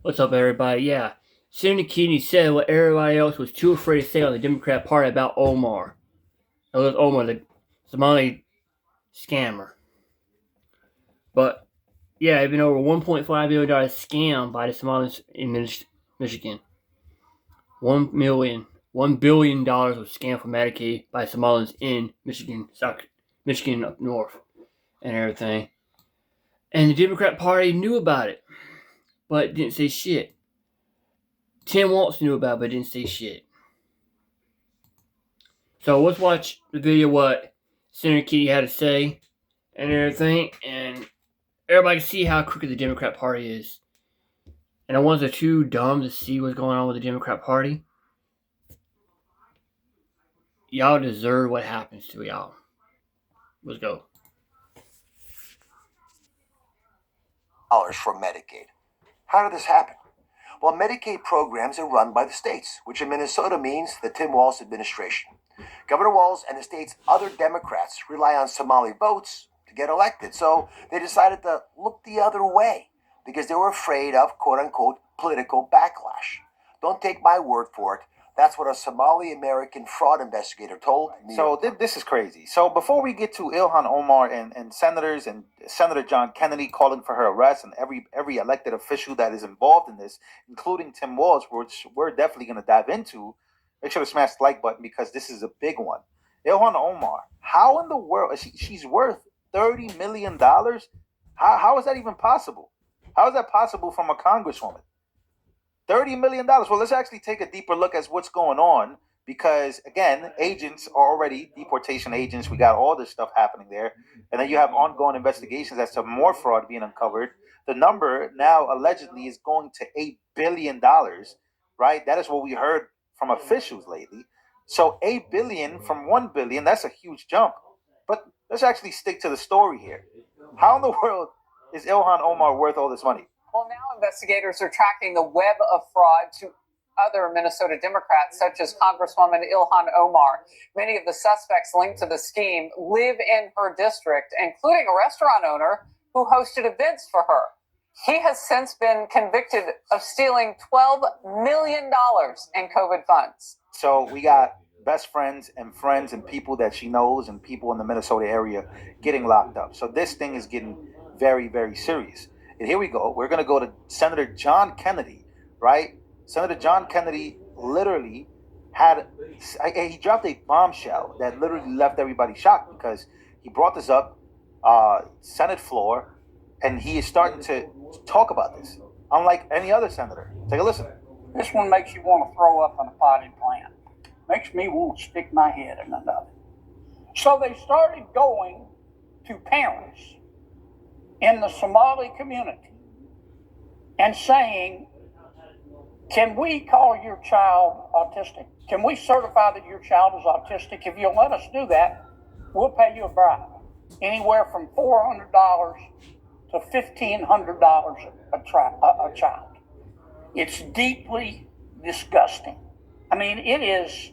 What's up, everybody? Yeah, Senator Kennedy said what everybody else was too afraid to say on the Democrat Party about Omar. It was Omar, the Somali scammer. But yeah, it's been over $1.5 billion scam by the Somalis in Michigan. 1 billion dollars was scammed from Medicaid by Somalis in Michigan, Michigan up north, and everything. And the Democrat Party knew about it, but didn't say shit. Tim Waltz knew about it, but didn't say shit. So let's watch the video what Senator Kennedy had to say and everything, and everybody can see how crooked the Democrat Party is. And the ones that are too dumb to see what's going on with the Democrat Party, y'all deserve what happens to y'all. Let's go. Dollars from Medicaid. How did this happen? Well, Medicaid programs are run by the states, which in Minnesota means the Tim Walz administration. Governor Walz and the state's other Democrats rely on Somali votes to get elected, so they decided to look the other way because they were afraid of quote-unquote political backlash. Don't take my word for it. That's what a Somali-American fraud investigator told me. So this is crazy. So before we get to Ilhan Omar and senators and Senator John Kennedy calling for her arrest and every elected official that is involved in this, including Tim Walz, which we're definitely going to dive into, make sure to smash the like button because this is a big one. Ilhan Omar, how in the world, she's worth $30 million? How is that even possible? How is that possible from a congresswoman? $30 million. Well, let's actually take a deeper look at what's going on because, again, agents are already deportation agents. We got all this stuff happening there. And then you have ongoing investigations as to more fraud being uncovered. The number now allegedly is going to $8 billion, right? That is what we heard from officials lately. So $8 billion from $1 billion, that's a huge jump. But let's actually stick to the story here. How in the world is Ilhan Omar worth all this money? Well, now investigators are tracking the web of fraud to other Minnesota Democrats, such as Congresswoman Ilhan Omar. Many of the suspects linked to the scheme live in her district, including a restaurant owner who hosted events for her. He has since been convicted of stealing $12 million in COVID funds. So we got best friends and people that she knows and people in the Minnesota area getting locked up. So this thing is getting very, very serious. And here we go. We're going to go to Senator John Kennedy, right? Senator John Kennedy literally he dropped a bombshell that literally left everybody shocked because he brought this up, Senate floor, and he is starting to talk about this, unlike any other senator. Take a listen. This one makes you want to throw up on a potted plant. Makes me want to stick my head in another. So they started going to parents in the Somali community and saying, can we call your child autistic? Can we certify that your child is autistic? If you'll let us do that, we'll pay you a bribe. Anywhere from $400 to $1,500 a child. It's deeply disgusting. I mean, it is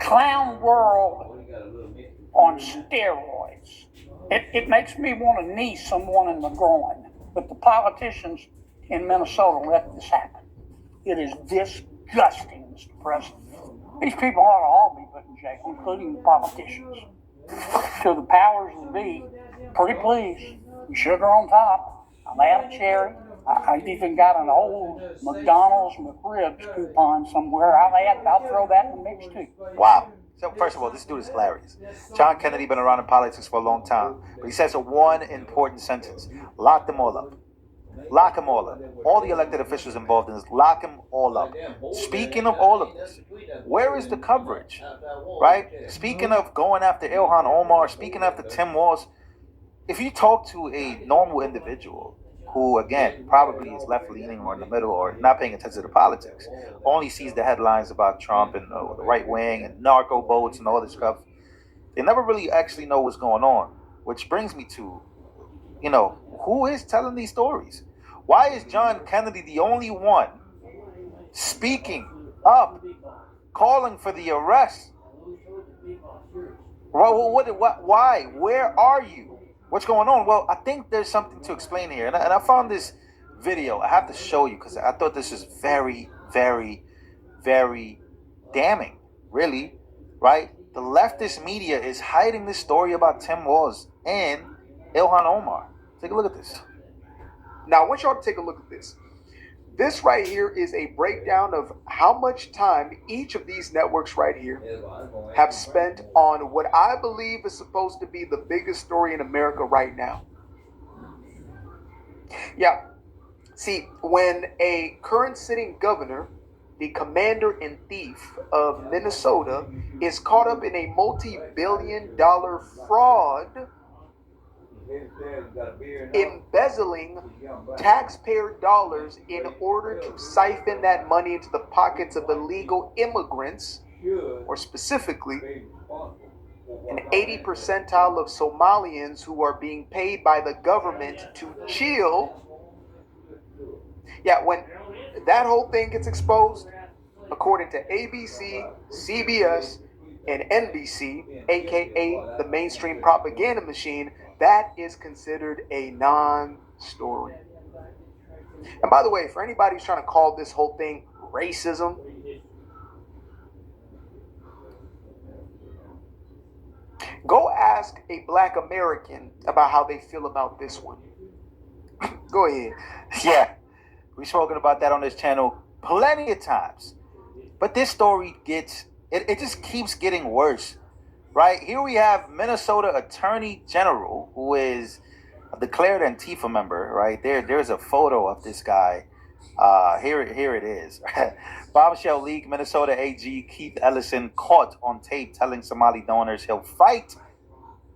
clown world on steroids. It makes me want to knee someone in the groin. But the politicians in Minnesota let this happen. It is disgusting, Mr. President. These people ought to all be put in jail, including the politicians. To the powers that be, pretty please, sugar on top. I'll add a cherry. I've even got an old McDonald's McRibs coupon somewhere. I'll throw that in the mix too. Wow. So first of all, this dude is hilarious. John Kennedy been around in politics for a long time, but he says one important sentence: lock them all up. Lock them all up. All the elected officials involved in this, lock them all up. Speaking of all of this, where is the coverage? Right? Speaking of going after Ilhan Omar, speaking after Tim Walz, if you talk to a normal individual who, again, probably is left-leaning or in the middle or not paying attention to politics, only sees the headlines about Trump and the right wing and narco boats and all this stuff, they never really actually know what's going on. Which brings me to, who is telling these stories? Why is John Kennedy the only one speaking up, calling for the arrest? Why? Where are you? What's going on? Well, I think there's something to explain here. And I found this video. I have to show you because I thought this is very, very, very damning, really, right? The leftist media is hiding this story about Tim Walz and Ilhan Omar. Take a look at this. Now, I want y'all to take a look at this. This right here is a breakdown of how much time each of these networks right here have spent on what I believe is supposed to be the biggest story in America right now. Yeah. See, when a current sitting governor, the commander-in-chief of Minnesota, is caught up in a multi-billion-dollar fraud, embezzling taxpayer dollars in order to siphon that money into the pockets of illegal immigrants, or specifically an 80 percentile of Somalians who are being paid by the government to chill. Yeah, when that whole thing gets exposed, according to ABC, CBS, and NBC, aka the mainstream propaganda machine, that is considered a non-story. And by the way, for anybody who's trying to call this whole thing racism, go ask a black American about how they feel about this one. Go ahead. Yeah, we've spoken about that on this channel plenty of times. But this story it just keeps getting worse. Right? Here we have Minnesota Attorney General, who is a declared Antifa member, right? There's a photo of this guy. Here it is. Bombshell leak, Minnesota AG Keith Ellison caught on tape telling Somali donors he'll fight,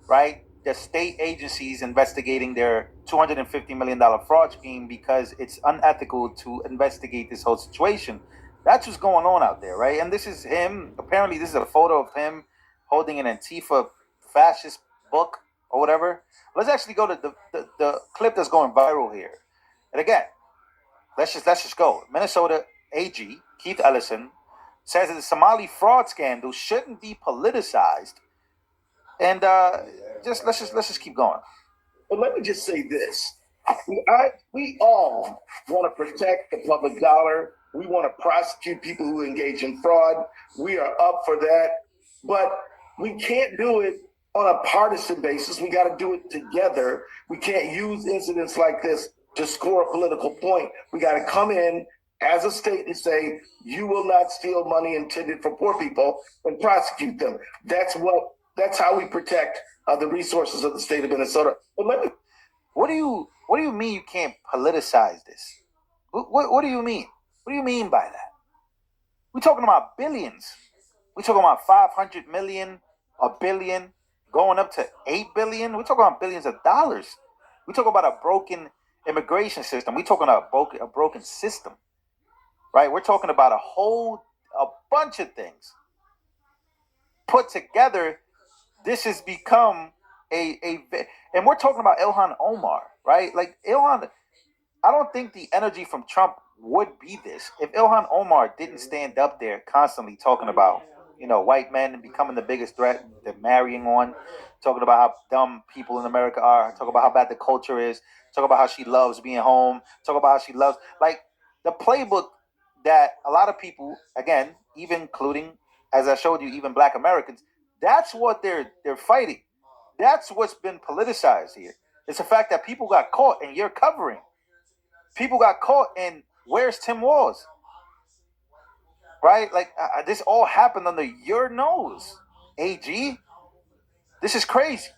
right, the state agencies investigating their $250 million fraud scheme because it's unethical to investigate this whole situation. That's what's going on out there, right? And this is him. Apparently, this is a photo of him holding an Antifa fascist book or whatever. Let's actually go to the clip that's going viral here. And again, let's just go. Minnesota AG Keith Ellison says that the Somali fraud scandal shouldn't be politicized. And let's just keep going. But let me just say this: we all want to protect the public dollar. We want to prosecute people who engage in fraud. We are up for that, but we can't do it on a partisan basis. We got to do it together. We can't use incidents like this to score a political point. We got to come in as a state and say, you will not steal money intended for poor people, and prosecute them. That's how we protect the resources of the state of Minnesota. But what do you mean you can't politicize this? What do you mean? What do you mean by that? We're talking about billions. We're talking about 500 million, a billion, going up to 8 billion. We're talking about billions of dollars. We're talking about a broken immigration system. We're talking about a broken system, right? We're talking about a bunch of things put together. This has become and we're talking about Ilhan Omar, right? Like Ilhan, I don't think the energy from Trump would be this if Ilhan Omar didn't stand up there constantly talking about, white men and becoming the biggest threat they're marrying on, talking about how dumb people in America are, talking about how bad the culture is, talking about how she loves being home, talking about how she loves, like, the playbook that a lot of people, again, even including, as I showed you, even black Americans, that's what they're fighting. That's what's been politicized here. It's the fact that people got caught and you're covering. People got caught and where's Tim Walz? Right? Like, this all happened under your nose, AG. This is crazy.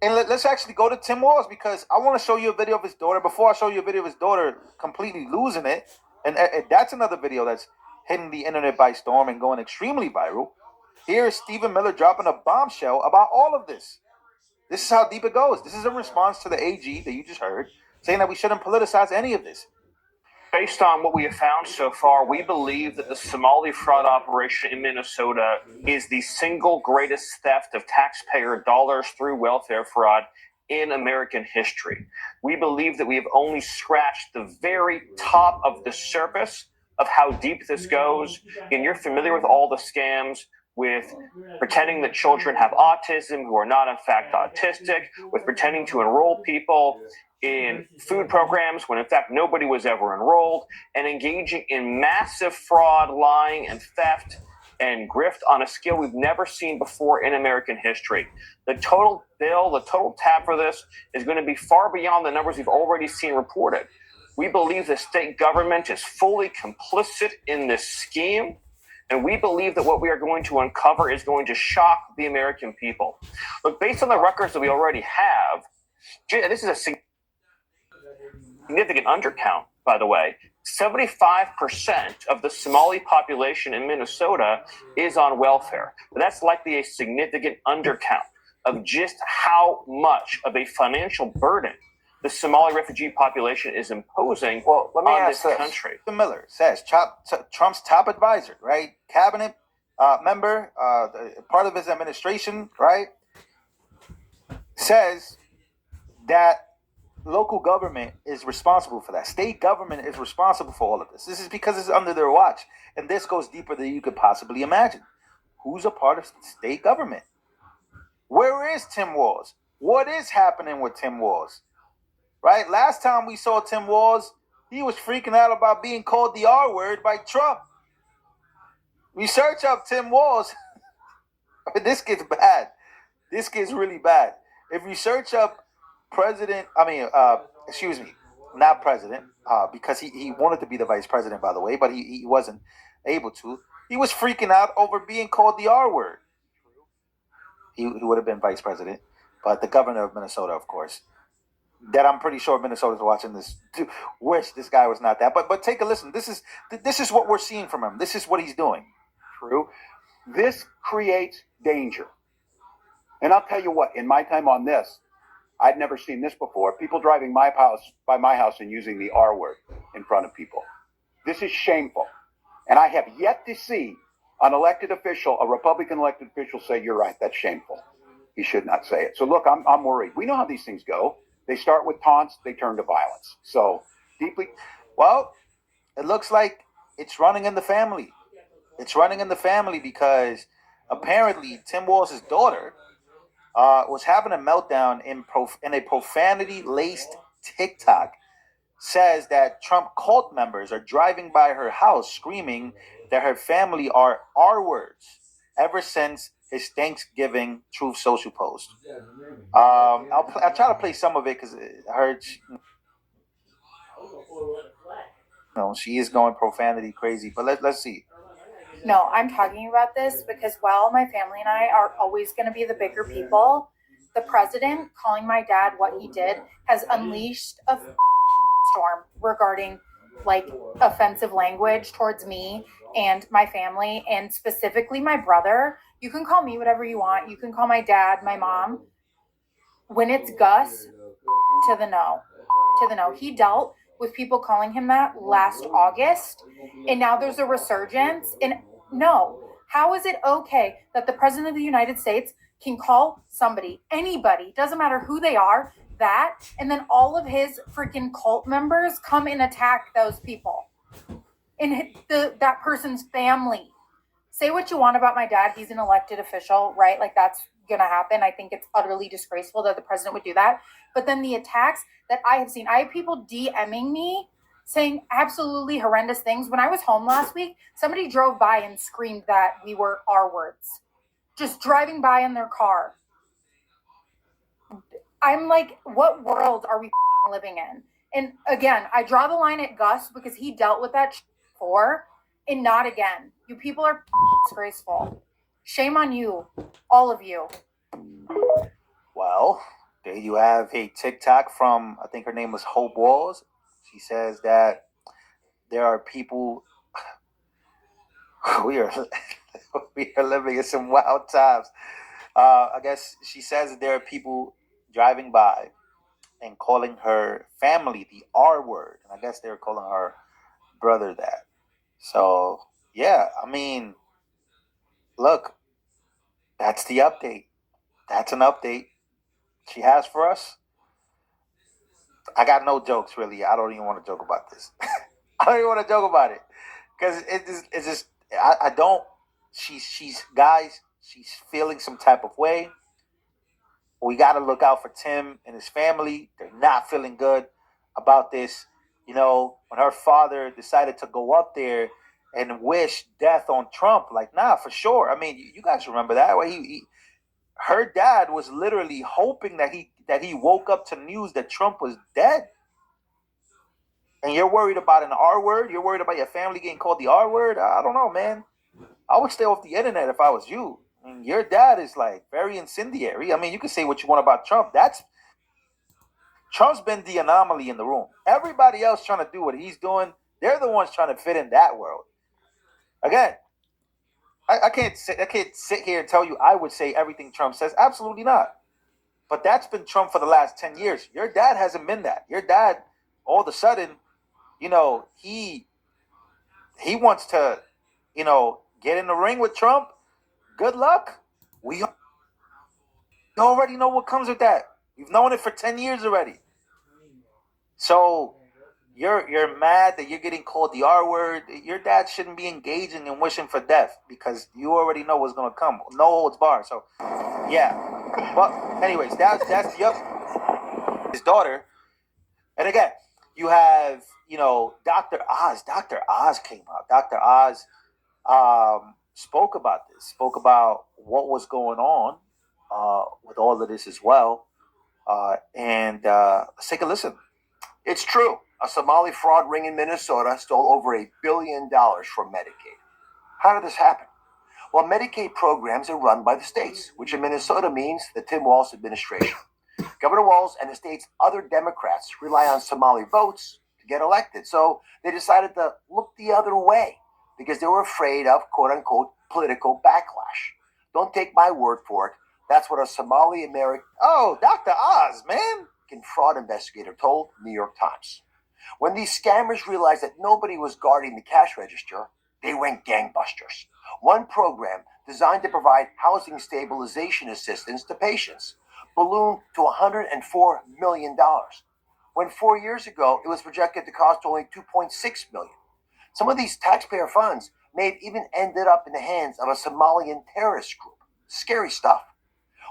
And let's actually go to Tim Walz, because I want to show you a video of his daughter. Before I show you a video of his daughter completely losing it, and that's another video that's hitting the internet by storm and going extremely viral. Here's Stephen Miller dropping a bombshell about all of this. This is how deep it goes. This is a response to the AG that you just heard, saying that we shouldn't politicize any of this. Based on what we have found so far, we believe that the Somali fraud operation in Minnesota is the single greatest theft of taxpayer dollars through welfare fraud in American history. We believe that we have only scratched the very top of the surface of how deep this goes. And you're familiar with all the scams with pretending that children have autism who are not in fact autistic, with pretending to enroll people in food programs when in fact nobody was ever enrolled, and engaging in massive fraud, lying, and theft and grift on a scale we've never seen before in American history. The total bill, the total tab for this is going to be far beyond the numbers we've already seen reported. We believe the state government is fully complicit in this scheme, and we believe that what we are going to uncover is going to shock the American people. Look, based on the records that we already have, this is a significant undercount, by the way. 75% of the Somali population in Minnesota is on welfare. But that's likely a significant undercount of just how much of a financial burden the Somali refugee population is imposing on this country. Miller says Trump's top advisor, right? Cabinet member, part of his administration, right? Says that local government is responsible for that. State government is responsible for all of this. This is because it's under their watch. And this goes deeper than you could possibly imagine. Who's a part of state government? Where is Tim Walz? What is happening with Tim Walz? Right? Last time we saw Tim Walz, he was freaking out about being called the R word by Trump. We search up Tim Walz. This gets bad. This gets really bad. If you search up not president, because he wanted to be the vice president, by the way, but he wasn't able to. He was freaking out over being called the R word. He would have been vice president, but the governor of Minnesota, of course, that I'm pretty sure Minnesota's watching this, wish this guy was not that. But take a listen. This is what we're seeing from him. This is what he's doing. True. This creates danger. And I'll tell you what, in my time on this, I'd never seen this before. People driving by my house and using the R word in front of people. This is shameful. And I have yet to see an elected official, a Republican elected official, say, you're right, that's shameful. He should not say it. So look, I'm worried. We know how these things go. They start with taunts, they turn to violence. So deeply. Well, it looks like it's running in the family. It's running in the family because apparently Tim Walz's daughter was having a meltdown in a profanity-laced TikTok. Says that Trump cult members are driving by her house screaming that her family are R-words ever since his Thanksgiving Truth Social post. I'll try to play some of it because it hurts. No, she is going profanity crazy, but let's see. No, I'm talking about this because while my family and I are always going to be the bigger people, the president calling my dad what he did has unleashed a storm regarding like offensive language towards me and my family, and specifically my brother. You can call me whatever you want. You can call my dad, my mom. When it's Gus, to the no. He dealt with people calling him that last August, and now there's a resurgence. And no, how is it okay that the president of the United States can call somebody, anybody, doesn't matter who they are, that, and then all of his freaking cult members come and attack those people and that person's family? Say what you want about my dad. He's an elected official, right? Like, that's going to happen. I think it's utterly disgraceful that the president would do that. But then the attacks that I have seen, I have people DMing me saying absolutely horrendous things. When I was home last week, somebody drove by and screamed that we were R words, just driving by in their car. I'm like, what world are we living in? And again, I draw the line at Gus because he dealt with that before, and not again. You people are disgraceful. Shame on you, all of you. Well, there you have a TikTok from, I think her name was Hope Walls. She says that there are people, we are living in some wild times. I guess she says that there are people driving by and calling her family the R word. And I guess they're calling her brother that. So, yeah, I mean, look, that's the update. That's an update she has for us. I got no jokes, really. I don't even want to joke about this. I don't even want to joke about it. Because it's just, I don't, she's feeling some type of way. We got to look out for Tim and his family. They're not feeling good about this. You know, when her father decided to go up there and wish death on Trump, like, nah, for sure. I mean, you guys remember that? Where her dad was literally hoping that he woke up to news that Trump was dead. And you're worried about an R word? You're worried about your family getting called the R word? I don't know, man. I would stay off the internet if I was you. I mean, your dad is like very incendiary. I mean, you can say what you want about Trump. Trump's been the anomaly in the room. Everybody else trying to do what he's doing, they're the ones trying to fit in that world. Again, I can't sit here and tell you I would say everything Trump says. Absolutely not. But that's been Trump for the last 10 years. Your dad hasn't been that. Your dad, all of a sudden, you know, he wants to, you know, get in the ring with Trump. Good luck. We already know what comes with that. You've known it for 10 years already. So you're mad that you're getting called the R word. Your dad shouldn't be engaging and wishing for death because you already know what's gonna come. No holds barred. So yeah. But anyways, that's his daughter. And again, you have, you know, Dr. Oz. Dr. Oz came out. Dr. Oz spoke about this, spoke about what was going on with all of this as well. And let's take a listen. It's true. A Somali fraud ring in Minnesota stole over $1 billion from Medicaid. How did this happen? Well, Medicaid programs are run by the states, which in Minnesota means the Tim Walz administration. Governor Walz and the state's other Democrats rely on Somali votes to get elected, so they decided to look the other way because they were afraid of, quote-unquote, political backlash. Don't take my word for it. That's what a Somali American... Oh, Dr. Oz, man! fraud investigator told New York Times. When these scammers realized that nobody was guarding the cash register, they went gangbusters. One program designed to provide housing stabilization assistance to patients ballooned to $104 million, when 4 years ago it was projected to cost only $2.6 million. Some of these taxpayer funds may have even ended up in the hands of a Somalian terrorist group. Scary stuff.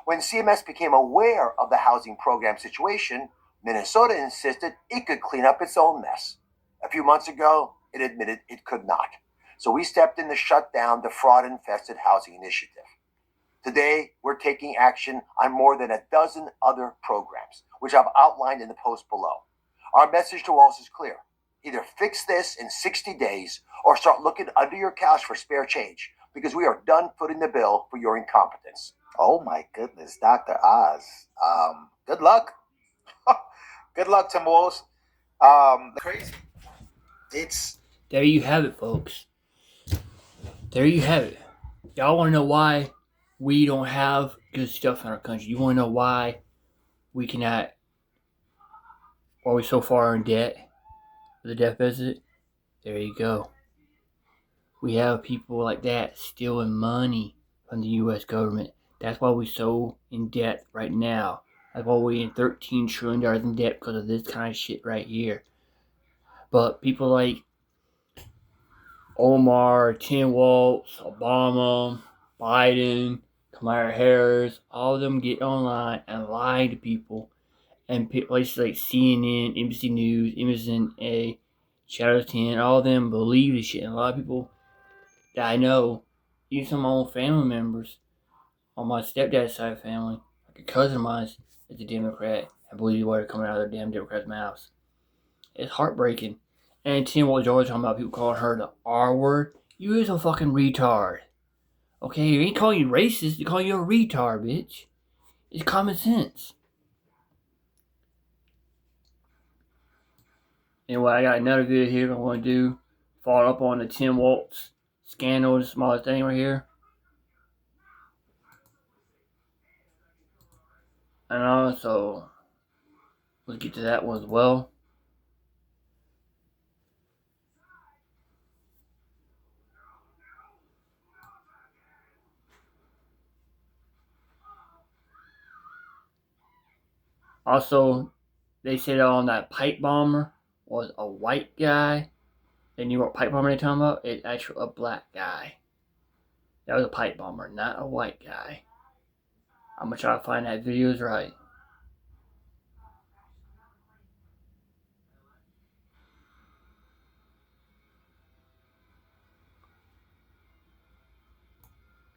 When CMS became aware of the housing program situation, Minnesota insisted it could clean up its own mess. A few months ago, it admitted it could not. So we stepped in to shut down the fraud-infested housing initiative. Today, we're taking action on more than a dozen other programs, which I've outlined in the post below. Our message to Walz is clear. Either fix this in 60 days or start looking under your couch for spare change, because we are done footing the bill for your incompetence. Oh my goodness, Dr. Oz. Good luck. Good luck, Tim Walz. Crazy. It's... There you have it, folks. There you have it. Y'all want to know why we don't have good stuff in our country? You want to know why we cannot, why we're so far in debt for the deficit? There you go. We have people like that stealing money from the U.S. government. That's why we're so in debt right now. That's why we're in $13 trillion in debt, because of this kind of shit right here. But people like Omar, Tim Walz, Obama, Biden, Kamala Harris, all of them get online and lie to people. And places like CNN, NBC News, MSNA, Channel 10, all of them believe this shit. And a lot of people that I know, even some of my own family members on my stepdad's side of the family, like a cousin of mine is a Democrat. I believe what are coming out of their damn Democrats' mouths. It's heartbreaking. And Tim Walz always talking about people calling her the R word. You is a fucking retard. Okay, he ain't calling you racist, he calling you a retard, bitch. It's common sense. Anyway, I got another video here I'm going to do. Follow up on the Tim Walz scandal, the smallest thing right here. And also, let's get to that one as well. Also, they said on that pipe bomber was a white guy. The New York pipe bomber they're talking about is actually a black guy. That was a pipe bomber, not a white guy. I'm gonna try to find that video is right.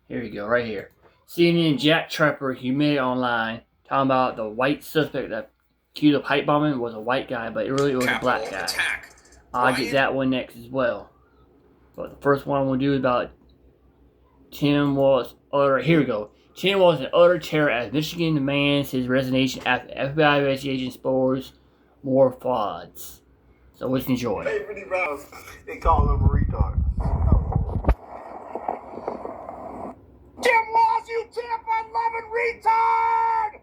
Here we go, right here. CNN Jack Trapper humiliated online, talking about the white suspect that accused of pipe bombing was a white guy, but it really was a black guy. I'll get that one next as well. But the first one I'm gonna do is about Tim Waltz. Here we go. Tim Waltz an utter terror as Michigan demands his resignation after FBI investigation exposed more frauds. So let's enjoy. They call him a retard. Tim Walz, you Tampa-loving retard!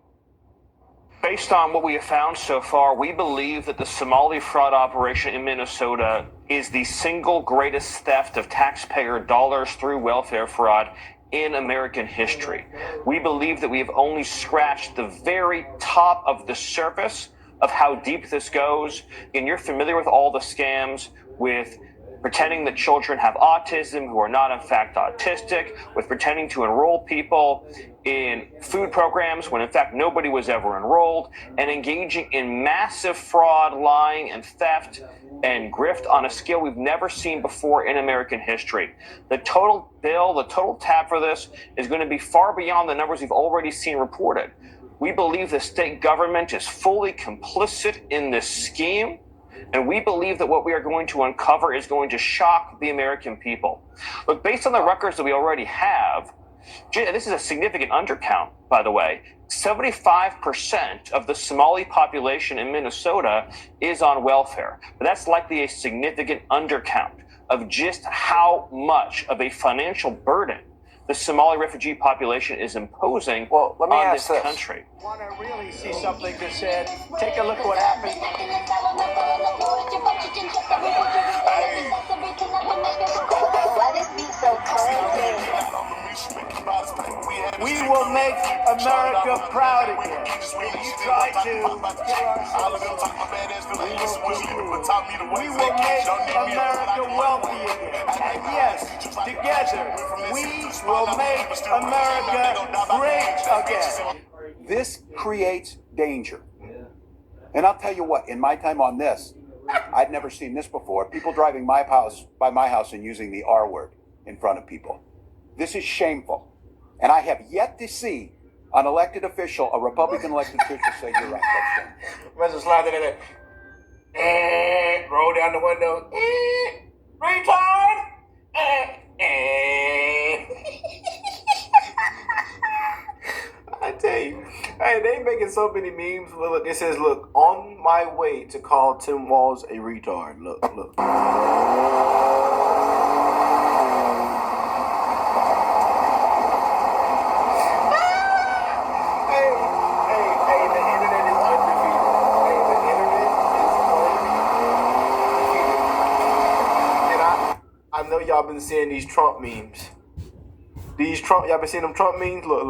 Based on what we have found so far, we believe that the Somali fraud operation in Minnesota is the single greatest theft of taxpayer dollars through welfare fraud in American history. We believe that we have only scratched the very top of the surface of how deep this goes. And you're familiar with all the scams with pretending that children have autism who are not in fact autistic, with pretending to enroll people in food programs when in fact nobody was ever enrolled, and engaging in massive fraud, lying, and theft and grift on a scale we've never seen before in American history. The total bill, the total tab for this is going to be far beyond the numbers we've already seen reported. We believe the state government is fully complicit in this scheme. And we believe that what we are going to uncover is going to shock the American people. Look, based on the records that we already have, this is a significant undercount, by the way. 75% of the Somali population in Minnesota is on welfare. But that's likely a significant undercount of just how much of a financial burden the Somali refugee population is imposing on this country. Want to really see something just said? Take a look at what happened. We will make America proud again. You try to kill ourselves. We will make America wealthy again. And yes, together, we will make America great again. This creates danger. And I'll tell you what, in my time on this, I'd never seen this before. People driving by my house and using the R word in front of people. This is shameful. And I have yet to see an elected official, a Republican elected official, say you're right. That's shameful. Imagine sliding in there. Roll down the window. Retard! I tell you, hey, they making so many memes. Look, it says, "Look, on my way to call Tim Walz a retard." Look. Hey, the internet is undefeated. Hey, the internet is undefeated. And I know y'all been seeing these Trump memes. Y'all been seeing them Trump memes? Look.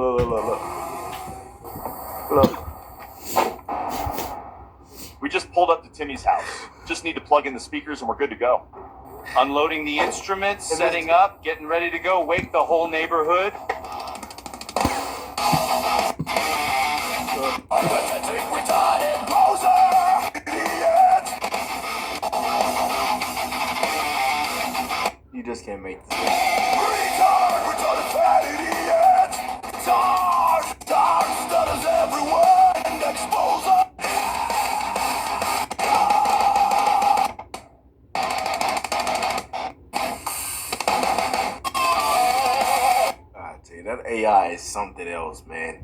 We just pulled up to Timmy's house. Just need to plug in the speakers and we're good to go. Unloading the instruments, setting up, getting ready to go, wake the whole neighborhood. You just can't make this. That AI is something else, man.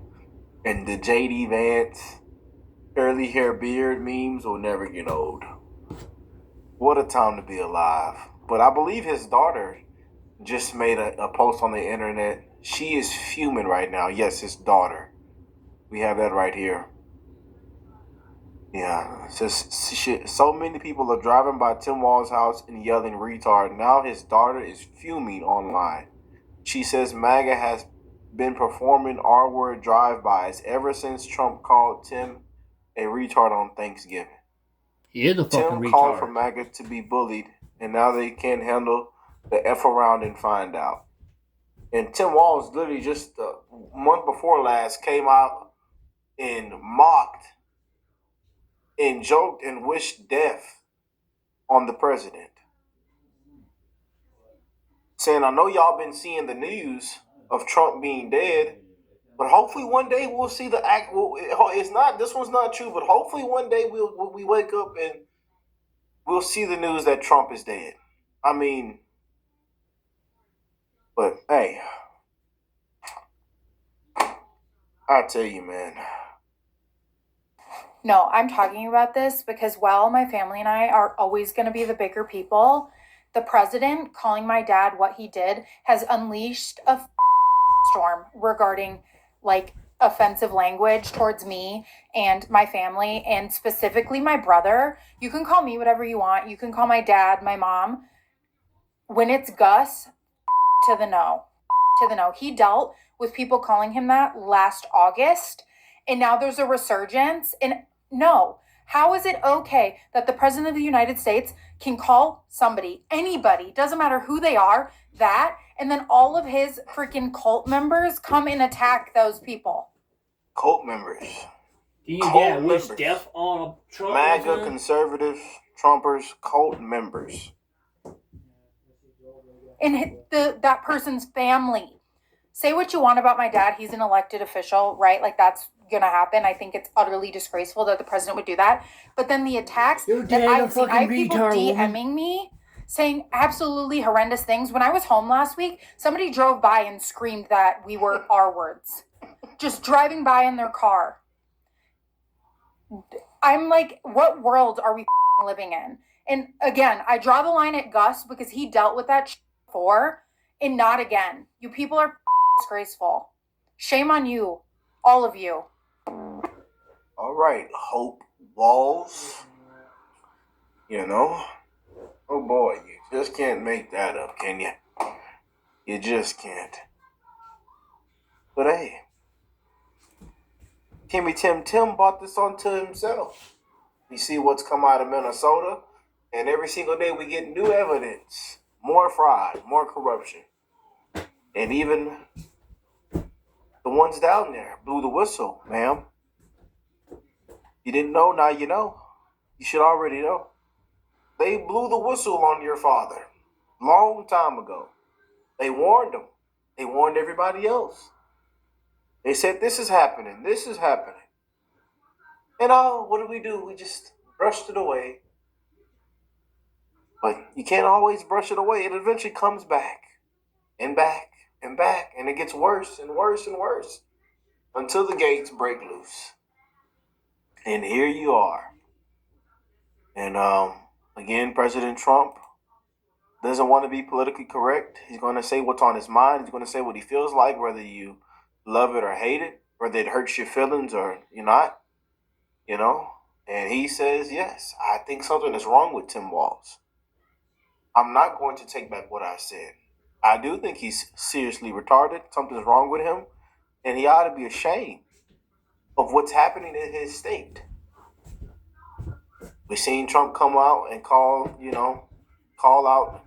And the JD Vance curly hair beard memes will never get old. What a time to be alive. But I believe his daughter just made a post on the internet. She is fuming right now. Yes, his daughter. We have that right here. Yeah, it's just shit. So many people are driving by Tim Walz's house and yelling retard. Now his daughter is fuming online. She says MAGA has been performing R-word drive-bys ever since Trump called Tim a retard on Thanksgiving. He is a fucking retard. Tim called for MAGA to be bullied, and now they can't handle the F around and find out. And Tim Walz literally just a month before last came out and mocked and joked and wished death on the president. Saying, I know y'all been seeing the news of Trump being dead, but hopefully one day we'll see the act. Well, it's not. This one's not true, but hopefully one day we wake up and we'll see the news that Trump is dead. I mean, but hey, I tell you, man. No, I'm talking about this because while my family and I are always going to be the bigger people, the president calling my dad what he did has unleashed a storm regarding like offensive language towards me and my family, and specifically my brother. You can call me whatever you want. You can call my dad, my mom. When it's Gus, to the no. To the no. He dealt with people calling him that last August, and now there's a resurgence. And no, how is it okay that the president of the United States can call somebody, anybody, doesn't matter who they are, that, and then all of his freaking cult members come and attack those people? Cult members. Do you get wish death on Trump? MAGA conservative Trumpers, cult members. And that person's family. Say what you want about my dad. He's an elected official, right? Like, that's going to happen. I think it's utterly disgraceful that the president would do that. But then the attacks that I've seen, I have people DMing me saying absolutely horrendous things. When I was home last week, somebody drove by and screamed that we were R words. Just driving by in their car. I'm like, what world are we living in? And again, I draw the line at Gus because he dealt with that before, and not again. You people are disgraceful. Shame on you. All of you. All right, Hope Walls. You know? Oh boy, you just can't make that up, can you? You just can't. But hey, Timmy Tim bought this onto himself. You see what's come out of Minnesota, and every single day we get new evidence. More fraud, more corruption. And even the ones down there blew the whistle, ma'am. You didn't know, now you know. You should already know. They blew the whistle on your father long time ago. They warned him. They warned everybody else. They said, this is happening. This is happening. And what do? We just brushed it away. But you can't always brush it away. It eventually comes back and back and back. And it gets worse and worse and worse until the gates break loose. And here you are. And again, President Trump doesn't want to be politically correct. He's going to say what's on his mind. He's going to say what he feels like, whether you love it or hate it, whether it hurts your feelings or you're not, you know. And he says, yes, I think something is wrong with Tim Walz. I'm not going to take back what I said. I do think he's seriously retarded. Something's wrong with him. And he ought to be ashamed of what's happening in his state. We've seen Trump come out and call out,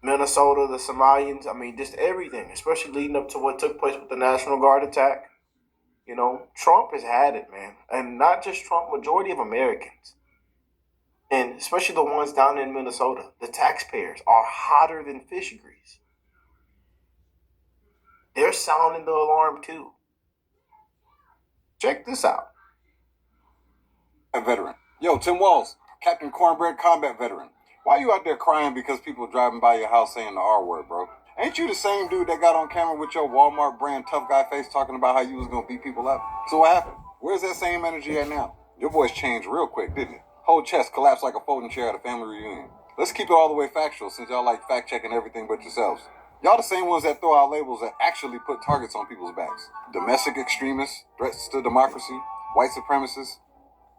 Minnesota, the Somalians. I mean, just everything, especially leading up to what took place with the National Guard attack. You know, Trump has had it, man. And not just Trump, majority of Americans. And especially the ones down in Minnesota, the taxpayers are hotter than fish grease. They're sounding the alarm too. Check this out. A veteran. Yo, Tim Walz, Captain Cornbread combat veteran. Why you out there crying because people driving by your house saying the R word, bro? Ain't you the same dude that got on camera with your Walmart brand tough guy face talking about how you was gonna beat people up? So what happened? Where's that same energy at now? Your voice changed real quick, didn't it? Whole chest collapsed like a folding chair at a family reunion. Let's keep it all the way factual since y'all like fact-checking everything but yourselves. Y'all the same ones that throw out labels that actually put targets on people's backs. Domestic extremists, threats to democracy, white supremacists,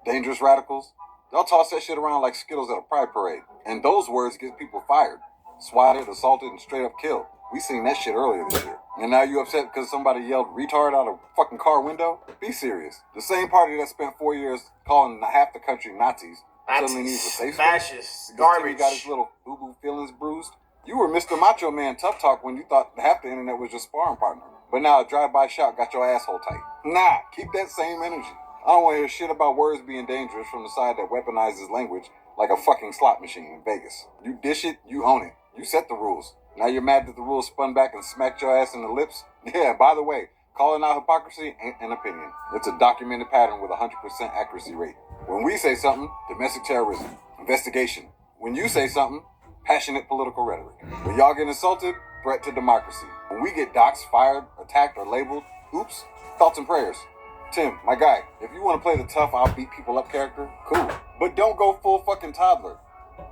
dangerous radicals. Y'all toss that shit around like Skittles at a pride parade. And those words get people fired, swatted, assaulted, and straight up killed. We seen that shit earlier this year. And now you upset because somebody yelled retard out a fucking car window? Be serious. The same party that spent 4 years calling half the country Nazis suddenly needs a safe space. Fascists, garbage. Got his little boo-boo feelings bruised. You were Mr. Macho Man Tough Talk when you thought half the internet was your sparring partner. But now a drive-by shot got your asshole tight. Nah, keep that same energy. I don't want to hear shit about words being dangerous from the side that weaponizes language like a fucking slot machine in Vegas. You dish it, you own it. You set the rules. Now you're mad that the rules spun back and smacked your ass in the lips? Yeah, by the way, calling out hypocrisy ain't an opinion. It's a documented pattern with a 100% accuracy rate. When we say something, domestic terrorism, investigation. When you say something, passionate political rhetoric. When y'all get insulted, threat to democracy. When we get doxxed, fired, attacked, or labeled, oops, thoughts and prayers. Tim, my guy, if you want to play the tough, I'll beat people up character, cool. But don't go full fucking toddler.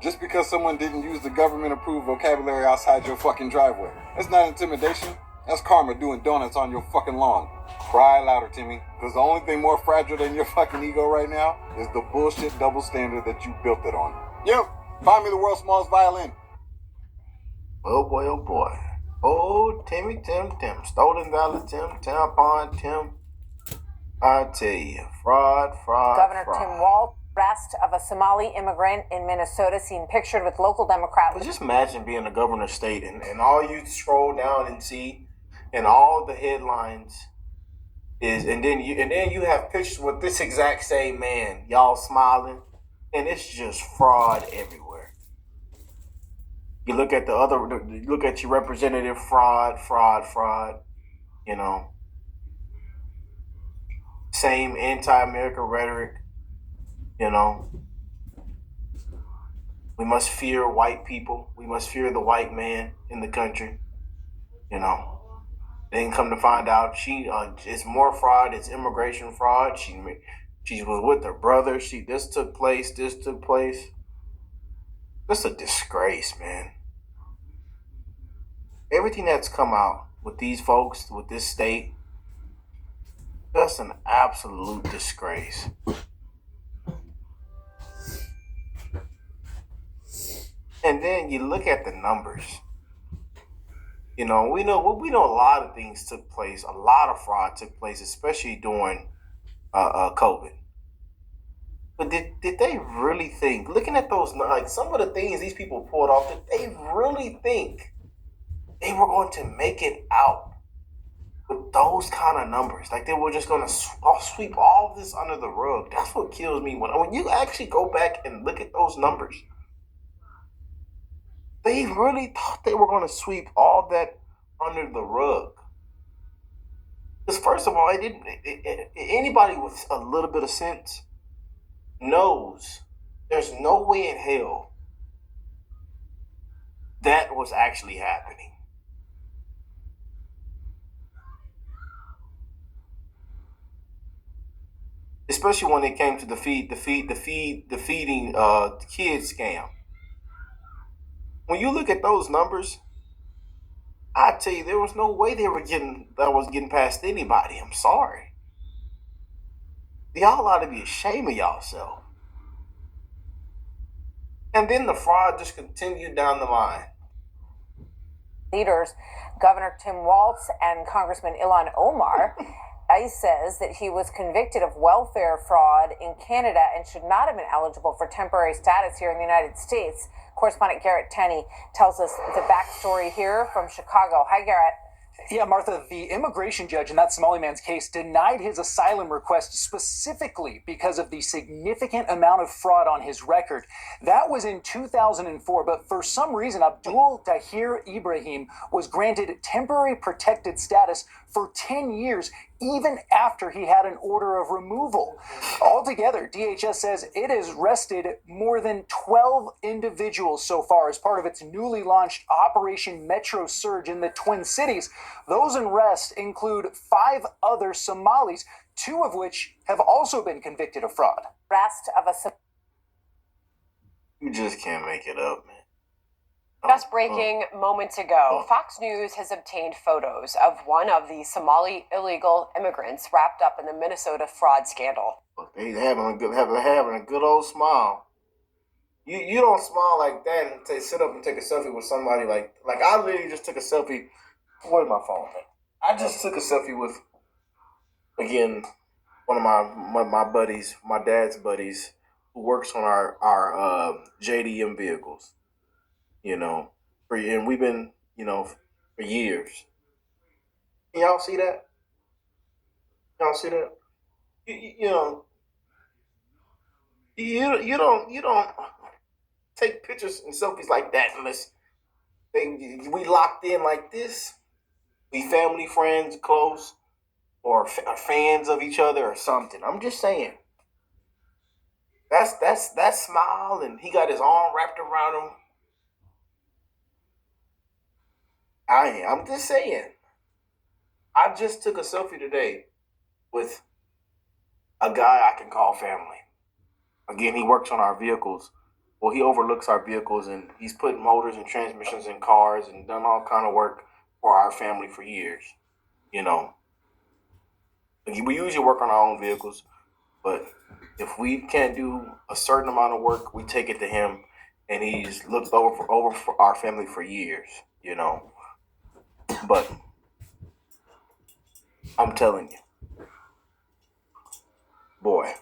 Just because someone didn't use the government-approved vocabulary outside your fucking driveway. That's not intimidation. That's karma doing donuts on your fucking lawn. Cry louder, Timmy, because the only thing more fragile than your fucking ego right now is the bullshit double standard that you built it on. Yo, find me the world's smallest violin. Oh boy, oh boy. Oh, Tim. Stolen Valor Tim, Tampon Tim. I tell you, fraud. Governor Tim Waltz, arrest of a Somali immigrant in Minnesota, seen pictured with local Democrat. But just imagine being a governor of state and all you scroll down and see, and all the headlines is, and then you have pictures with this exact same man, y'all smiling, and it's just fraud everywhere. You look at you look at your representative, fraud. You know, same anti-American rhetoric. You know, we must fear white people. We must fear the white man in the country. You know, then come to find out it's more fraud. It's immigration fraud. She was with her brother. This took place. That's a disgrace, man. Everything that's come out with these folks, with this state, that's an absolute disgrace. And then you look at the numbers. You know, we know a lot of things took place. A lot of fraud took place, especially during COVID. But did they really think, looking at those, like some of the things these people pulled off, did they really think they were going to make it out with those kind of numbers? Like they were just going to sweep all of this under the rug? That's what kills me when you actually go back and look at those numbers. They really thought they were going to sweep all that under the rug. Because first of all, anybody with a little bit of sense knows there's no way in hell that was actually happening. Especially when it came to the feeding kids scam. When you look at those numbers, I tell you, there was no way that was getting past anybody. I'm sorry. Y'all ought to be ashamed of y'allself. And then the fraud just continued down the line. Leaders, Governor Tim Waltz and Congressman Ilhan Omar. ICE says that he was convicted of welfare fraud in Canada and should not have been eligible for temporary status here in the United States. Correspondent Garrett Tenney tells us the backstory here from Chicago. Hi, Garrett. Yeah, Martha, the immigration judge in that Somali man's case denied his asylum request specifically because of the significant amount of fraud on his record. That was in 2004, but for some reason, Abdul Tahir Ibrahim was granted temporary protected status for 10 years, even after he had an order of removal. Altogether, DHS says it has arrested more than 12 individuals so far as part of its newly launched Operation Metro Surge in the Twin Cities. Those in arrest include 5 other Somalis, 2 of which have also been convicted of fraud. You just can't make it up, man. Just breaking moments ago, Fox News has obtained photos of one of the Somali illegal immigrants wrapped up in the Minnesota fraud scandal. They having a good old smile. You don't smile like that and sit up and take a selfie with somebody like I literally just took a selfie. Where's my phone? I just took a selfie with, again, one of my buddies, my dad's buddies, who works on our JDM vehicles. You know, and we've been, for years. Can y'all see that? Y'all see that? You know, you don't take pictures and selfies like that unless we locked in like this. We family, friends, close, or fans of each other or something. I'm just saying. That smile, and he got his arm wrapped around him. I'm just saying. I just took a selfie today with a guy I can call family. Again, he works on our vehicles. Well, he overlooks our vehicles, and he's put motors and transmissions in cars and done all kind of work for our family for years. We usually work on our own vehicles, but if we can't do a certain amount of work, we take it to him, and he's looked over for our family for years. But I'm telling you, boy,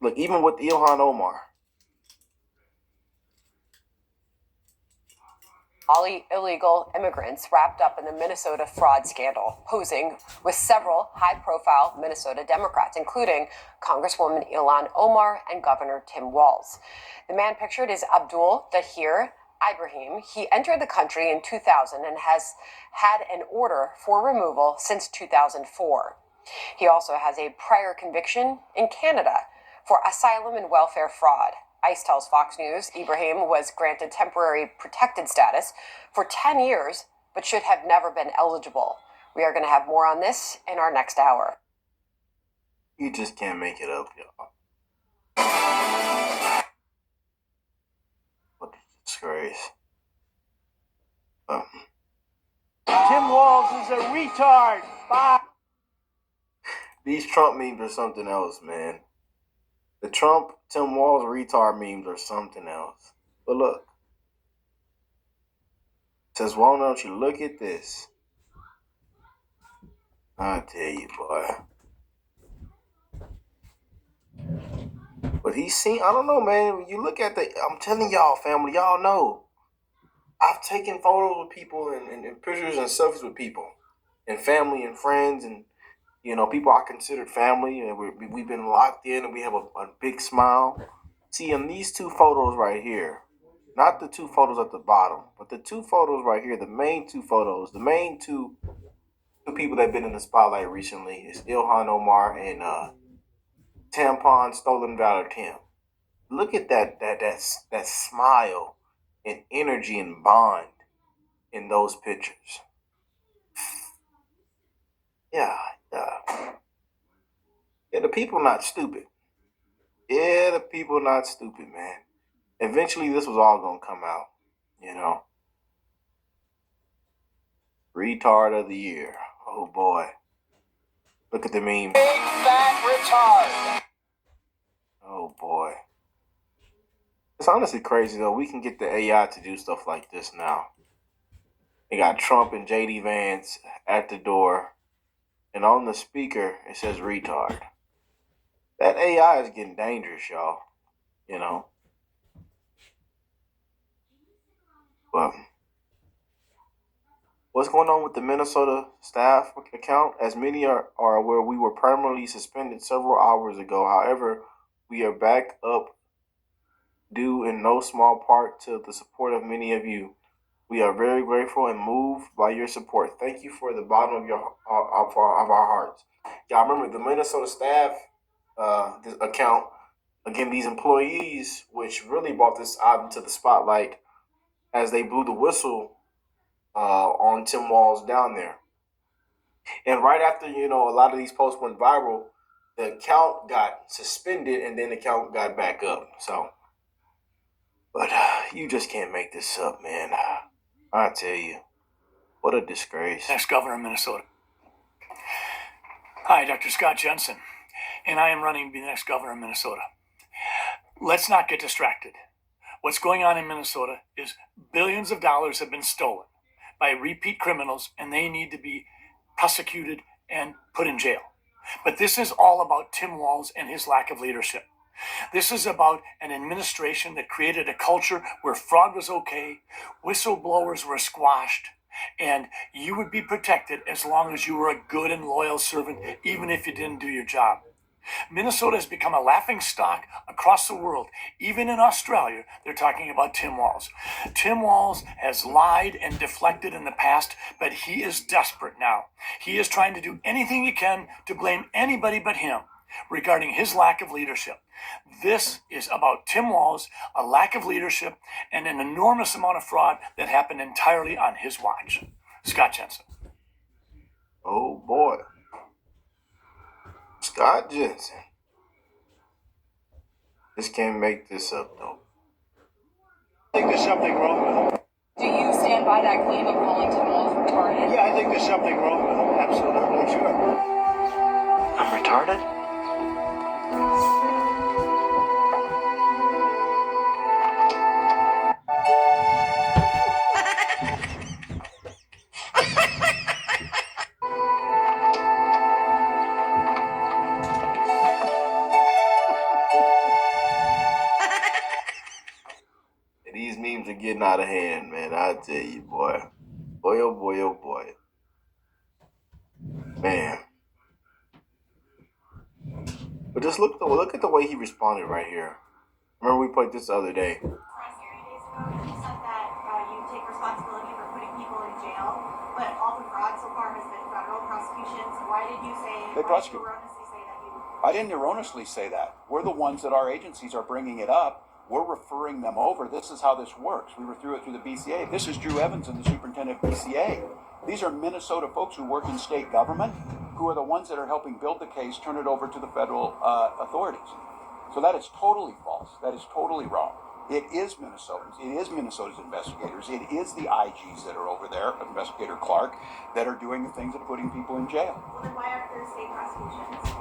look, even with Ilhan Omar. Somali illegal immigrants wrapped up in the Minnesota fraud scandal, posing with several high-profile Minnesota Democrats, including Congresswoman Ilhan Omar and Governor Tim Walz. The man pictured is Abdul Dahir Ibrahim. He entered the country in 2000 and has had an order for removal since 2004. He also has a prior conviction in Canada for asylum and welfare fraud. ICE tells Fox News Ibrahim was granted temporary protected status for 10 years, but should have never been eligible. We are going to have more on this in our next hour. You just can't make it up, y'all. What a disgrace. Tim Walz is a retard. Bye. These Trump memes are something else, man. The Trump, Tim Walz retard memes are something else. But look. It says, why don't you look at this? I tell you, boy. But he's seen, I don't know, man. When you look at I'm telling y'all, family, y'all know. I've taken photos with people and pictures and selfies with people. And family and friends and people I considered family, and we've been locked in, and we have a big smile. See, in these two photos right here, not the two photos at the bottom, but the two photos right here, the main two photos, the main two people that have been in the spotlight recently is Ilhan Omar and Tampon Stolen Valor Tim. Look at that smile and energy and bond in those pictures. Yeah, the people not stupid. Yeah, the people not stupid, man. Eventually, this was all gonna come out, Retard of the year. Oh boy. Look at the meme. Big fat retard. Oh boy. It's honestly crazy though. We can get the AI to do stuff like this now. They got Trump and JD Vance at the door, and on the speaker it says retard. That AI is getting dangerous, y'all. But what's going on with the Minnesota staff account? As many are aware, we were permanently suspended several hours ago. However, we are back up due in no small part to the support of many of you. We are very grateful and moved by your support. Thank you for the bottom of our hearts. Y'all remember the Minnesota staff account, again, these employees, which really brought this out into the spotlight as they blew the whistle on Tim Walz down there. And right after, a lot of these posts went viral, the account got suspended and then the account got back up. So, but you just can't make this up, man. I tell you, what a disgrace. Next governor of Minnesota. Hi, Dr. Scott Jensen, and I am running to be the next governor of Minnesota. Let's not get distracted. What's going on in Minnesota is billions of dollars have been stolen by repeat criminals, and they need to be prosecuted and put in jail. But this is all about Tim Walz and his lack of leadership. This is about an administration that created a culture where fraud was okay, whistleblowers were squashed, and you would be protected as long as you were a good and loyal servant, even if you didn't do your job. Minnesota has become a laughing stock across the world. Even in Australia, they're talking about Tim Walz. Tim Walz has lied and deflected in the past, but he is desperate now. He is trying to do anything he can to blame anybody but him regarding his lack of leadership. This is about Tim Walz, a lack of leadership, and an enormous amount of fraud that happened entirely on his watch. Scott Jensen. Oh boy. Scott Jensen. Just can't make this up though. I think there's something wrong with him. Do you stand by that claim of calling Tim Walz retarded? Yeah, I think there's something wrong with him. Absolutely, sure. I'm retarded? These memes are getting out of hand, man. I tell you, boy. Boy, oh boy, oh boy. Man. But just look at the way he responded right here. Remember we played this the other day. You said that you take responsibility for putting people in jail, but all the fraud so far has been federal prosecutions. Why did you say? They prosecute. Erroneously say that you? I didn't erroneously say that. We're the ones that our agencies are bringing it up. We're referring them over. This is how this works. We were through it through the BCA. This is Drew Evanson, the superintendent of BCA. These are Minnesota folks who work in state government, who are the ones that are helping build the case, turn it over to the federal authorities. So that is totally false. That is totally wrong. It is Minnesotans. It is Minnesota's investigators. It is the IGs that are over there, Investigator Clark, that are doing the things of putting people in jail. Well, then why aren't there state prosecutions?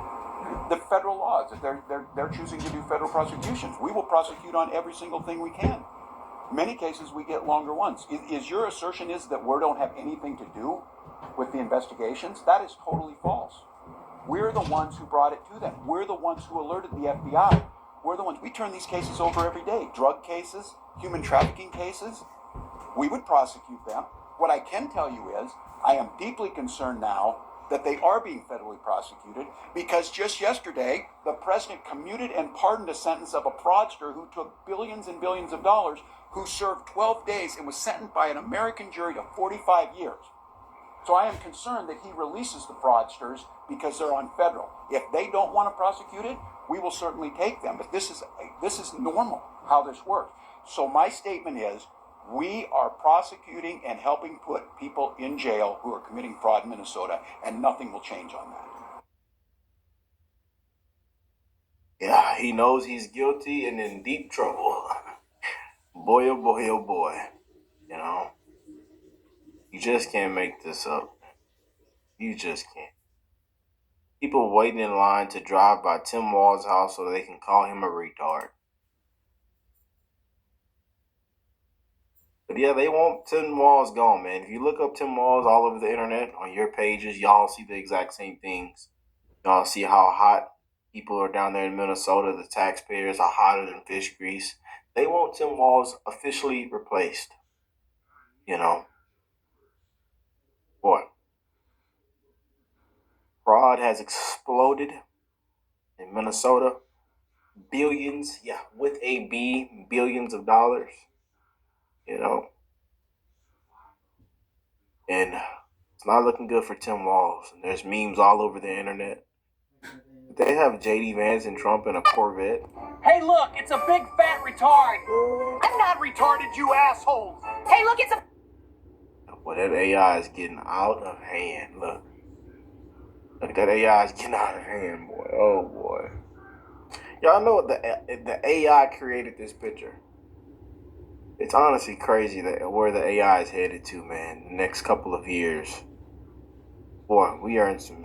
The federal laws, if they're choosing to do federal prosecutions. We will prosecute on every single thing we can. In many cases, we get longer ones. Is your assertion is that we don't have anything to do with the investigations? That is totally false. We're the ones who brought it to them. We're the ones who alerted the FBI. We're the ones. We turn these cases over every day. Drug cases, human trafficking cases. We would prosecute them. What I can tell you is I am deeply concerned now that they are being federally prosecuted because just yesterday, the president commuted and pardoned a sentence of a fraudster who took billions and billions of dollars, who served 12 days and was sentenced by an American jury to 45 years. So I am concerned that he releases the fraudsters because they're on federal. If they don't want to prosecute it, we will certainly take them. But this is normal how this works. So my statement is, we are prosecuting and helping put people in jail who are committing fraud in Minnesota, and nothing will change on that. Yeah, he knows he's guilty and in deep trouble. Boy, oh boy, oh boy. You know, you just can't make this up. You just can't. People waiting in line to drive by Tim Walz's house so they can call him a retard. But yeah, they want Tim Walz gone, man. If you look up Tim Walz all over the internet, on your pages, y'all see the exact same things. Y'all see how hot people are down there in Minnesota. The taxpayers are hotter than fish grease. They want Tim Walz officially replaced. You know. Boy. Fraud has exploded in Minnesota. Billions, yeah, with a B, billions of dollars. You know, and it's not looking good for Tim Walz. And there's memes all over the internet. They have JD Vance and Trump in a Corvette. Hey, look, it's a big fat retard. I'm not retarded, you assholes. Hey, look, it's a... Boy, that AI is getting out of hand. Look, that AI is getting out of hand, boy. Oh, boy. Y'all know what the AI created this picture. It's honestly crazy that where the AI is headed to, man. The next couple of years, boy, we are in some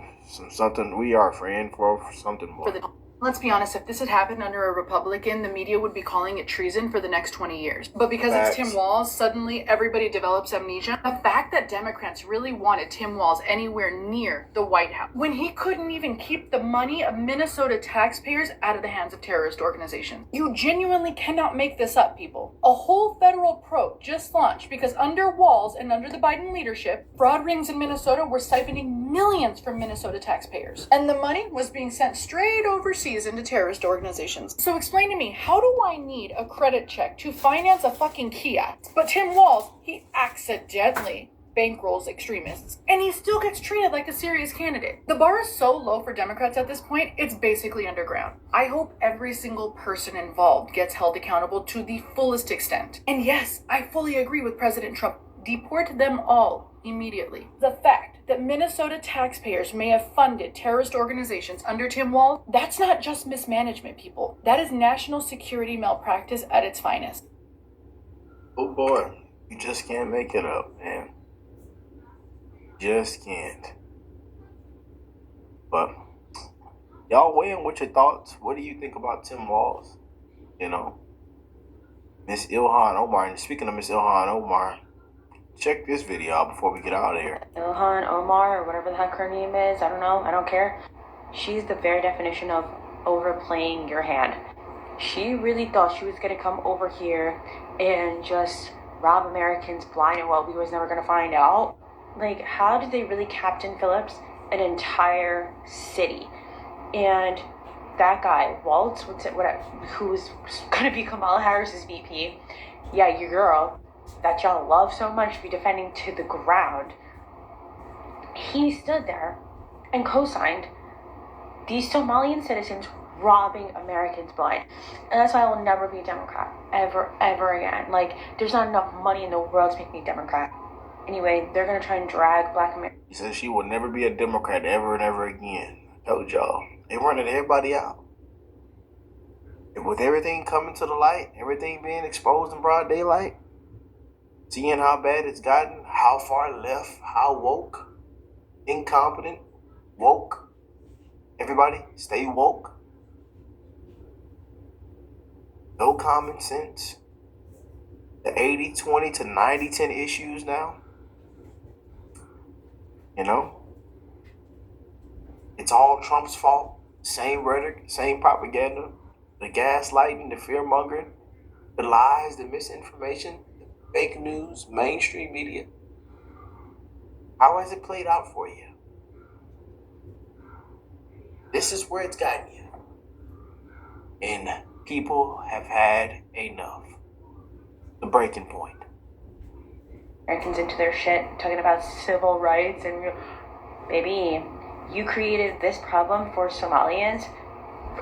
something. We are in for something more. For the Let's be honest, if this had happened under a Republican, the media would be calling it treason for the next 20 years. But because it's Tim Walz, suddenly everybody develops amnesia. The fact that Democrats really wanted Tim Walz anywhere near the White House, when he couldn't even keep the money of Minnesota taxpayers out of the hands of terrorist organizations. You genuinely cannot make this up, people. A whole federal probe just launched because under Walz and under the Biden leadership, fraud rings in Minnesota were siphoning millions from Minnesota taxpayers. And the money was being sent straight overseas into terrorist organizations. So explain to me, how do I need a credit check to finance a fucking Kia? But Tim Walz, he accidentally bankrolls extremists, and he still gets treated like a serious candidate. The bar is so low for Democrats at this point, it's basically underground. I hope every single person involved gets held accountable to the fullest extent. And yes, I fully agree with President Trump. Deport them all immediately. The fact that Minnesota taxpayers may have funded terrorist organizations under Tim Walz, that's not just mismanagement, people. That is national security malpractice at its finest. Oh boy, you just can't make it up, man. Just can't. But y'all weigh in with your thoughts. What do you think about Tim Walz? You know, Miss Ilhan Omar. And speaking of Miss Ilhan Omar, check this video out before we get out of here. Ilhan Omar, or whatever the heck her name is, I don't know, I don't care. She's the very definition of overplaying your hand. She really thought she was gonna come over here and just rob Americans blind, and what we was never gonna find out. Like, how did they really Captain Phillips an entire city? And that guy, Waltz, who's gonna be Kamala Harris's VP, yeah, your girl, that y'all love so much, be defending to the ground, he stood there and co-signed these Somalian citizens robbing Americans blind. And that's why I will never be a Democrat, ever again. Like, there's not enough money in the world to make me a Democrat. Anyway, they're gonna try and drag Black Americans. He says she will never be a Democrat ever and ever again. I told y'all, they running everybody out. And with everything coming to the light, everything being exposed in broad daylight, seeing how bad it's gotten, how far left, how woke, incompetent, woke. Everybody, stay woke. No common sense. The 80-20 to 90-10 issues now. You know? It's all Trump's fault. Same rhetoric, same propaganda. The gaslighting, the fear-mongering, the lies, the misinformation, the fake news, mainstream media. How has it played out for you? This is where it's gotten you. And people have had enough. The breaking point. Americans into their shit, talking about civil rights, and baby, you created this problem for Somalians,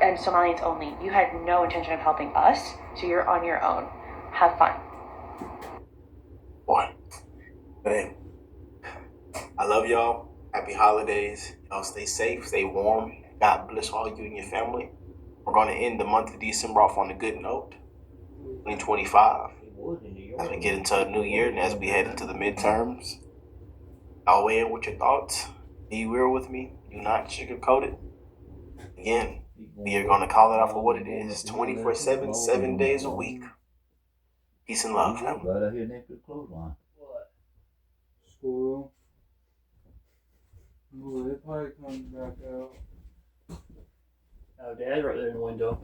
and Somalians only. You had no intention of helping us, so you're on your own. Have fun. Boy, man, I love y'all. Happy holidays. Y'all stay safe, stay warm. God bless all you and your family. We're going to end the month of December off on a good note. 2025. As we get into a new year and as we head into the midterms, I'll weigh in with your thoughts. Be real with me. Do not sugarcoat it. Again, we are going to call it out for what it is. 24/7, 7 days a week. Peace and love, family. Right out here next to the clothesline. What? School. Oh, they probably coming back out. Oh, Dad's right there in the window.